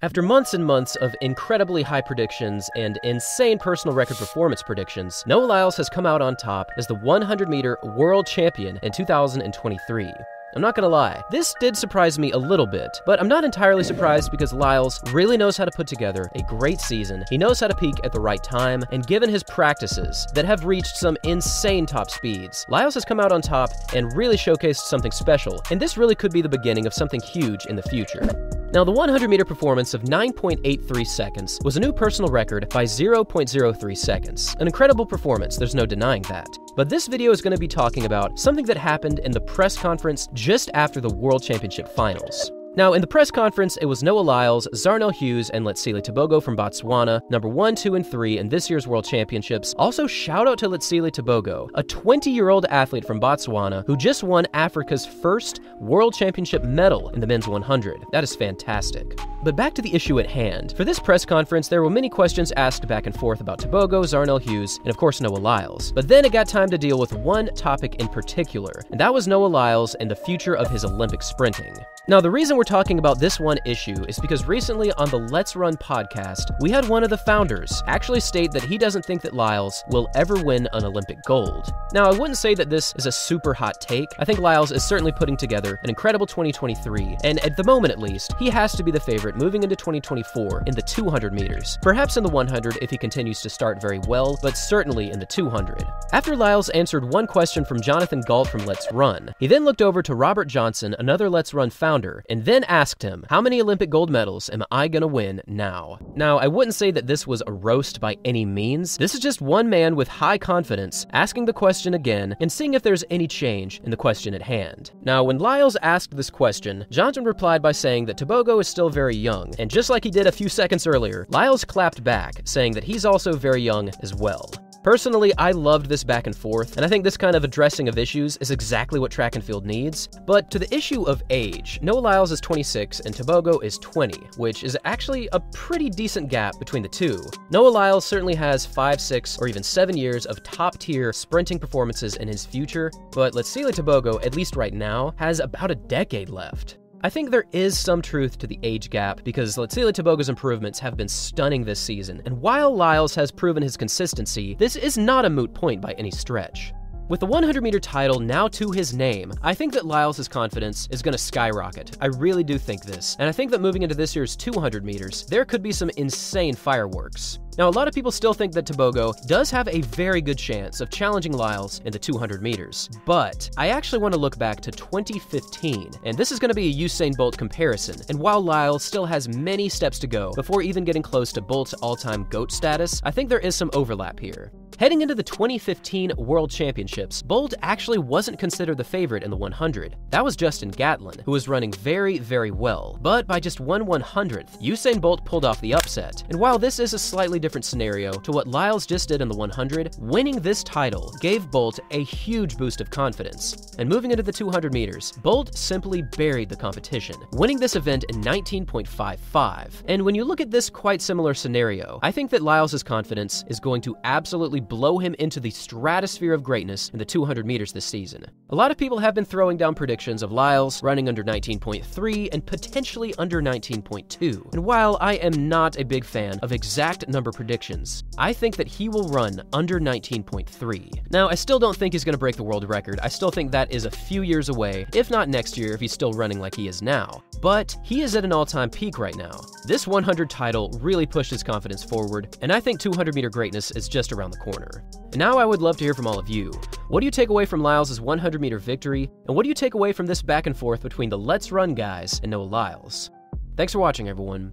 After months and months of incredibly high predictions and insane personal record performance predictions, Noah Lyles has come out on top as the 100-meter world champion in 2023. I'm not gonna lie, this did surprise me a little bit, but I'm not entirely surprised because Lyles really knows how to put together a great season. He knows how to peak at the right time, and given his practices that have reached some insane top speeds, Lyles has come out on top and really showcased something special, and this really could be the beginning of something huge in the future. Now, the 100-meter performance of 9.83 seconds was a new personal record by 0.03 seconds. An incredible performance, there's no denying that. But this video is going to be talking about something that happened in the press conference just after the World Championship Finals. Now, in the press conference, it was Noah Lyles, Zarnell Hughes, and Letsile Tebogo from Botswana, number 1, 2, and 3 in this year's World Championships. Also, shout out to Letsile Tebogo, a 20-year-old athlete from Botswana who just won Africa's first World Championship medal in the men's 100. That is fantastic. But back to the issue at hand. For this press conference, there were many questions asked back and forth about Tebogo, Zarnell Hughes, and of course Noah Lyles. But then it got time to deal with one topic in particular, and that was Noah Lyles and the future of his Olympic sprinting. Now, the reason we're talking about this one issue is because recently on the Let's Run podcast, we had one of the founders actually state that he doesn't think that Lyles will ever win an Olympic gold. Now, I wouldn't say that this is a super hot take. I think Lyles is certainly putting together an incredible 2023, and at the moment at least, he has to be the favorite moving into 2024 in the 200 meters. Perhaps in the 100 if he continues to start very well, but certainly in the 200. After Lyles answered one question from Jonathan Galt from Let's Run, he then looked over to Robert Johnson, another Let's Run founder, and then asked him, how many Olympic gold medals am I gonna win now? Now, I wouldn't say that this was a roast by any means. This is just one man with high confidence asking the question again and seeing if there's any change in the question at hand. Now, when Lyles asked this question, Johnson replied by saying that Tebogo is still very young, and just like he did a few seconds earlier, Lyles clapped back, saying that he's also very young as well. Personally, I loved this back and forth, and I think this kind of addressing of issues is exactly what track and field needs. But to the issue of age, Noah Lyles is 26 and Tebogo is 20, which is actually a pretty decent gap between the two. Noah Lyles certainly has 5, 6, or even 7 years of top-tier sprinting performances in his future, but Letsile Tebogo, at least right now, has about a decade left. I think there is some truth to the age gap because Letsile Tebogo's improvements have been stunning this season, and while Lyles has proven his consistency, this is not a moot point by any stretch. With the 100-meter title now to his name, I think that Lyles' confidence is going to skyrocket. I really do think this, and I think that moving into this year's 200 meters, there could be some insane fireworks. Now, a lot of people still think that Tebogo does have a very good chance of challenging Lyles in the 200 meters, but I actually want to look back to 2015, and this is going to be a Usain Bolt comparison, and while Lyles still has many steps to go before even getting close to Bolt's all-time GOAT status, I think there is some overlap here. Heading into the 2015 World Championships, Bolt actually wasn't considered the favorite in the 100. That was Justin Gatlin, who was running very, very well. But by just 1/100th, Usain Bolt pulled off the upset. And while this is a slightly different scenario to what Lyles just did in the 100, winning this title gave Bolt a huge boost of confidence. And moving into the 200 meters, Bolt simply buried the competition, winning this event in 19.55. And when you look at this quite similar scenario, I think that Lyles' confidence is going to absolutely blow him into the stratosphere of greatness in the 200 meters this season. A lot of people have been throwing down predictions of Lyles running under 19.3 and potentially under 19.2. And while I am not a big fan of exact number predictions, I think that he will run under 19.3. Now, I still don't think he's going to break the world record. I still think that is a few years away, if not next year if he's still running like he is now. But he is at an all-time peak right now. This 100 title really pushed his confidence forward, and I think 200-meter greatness is just around the corner. And now I would love to hear from all of you. What do you take away from Lyles' 100-meter victory, and what do you take away from this back and forth between the Let's Run guys and Noah Lyles? Thanks for watching, everyone,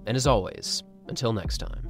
and as always, until next time.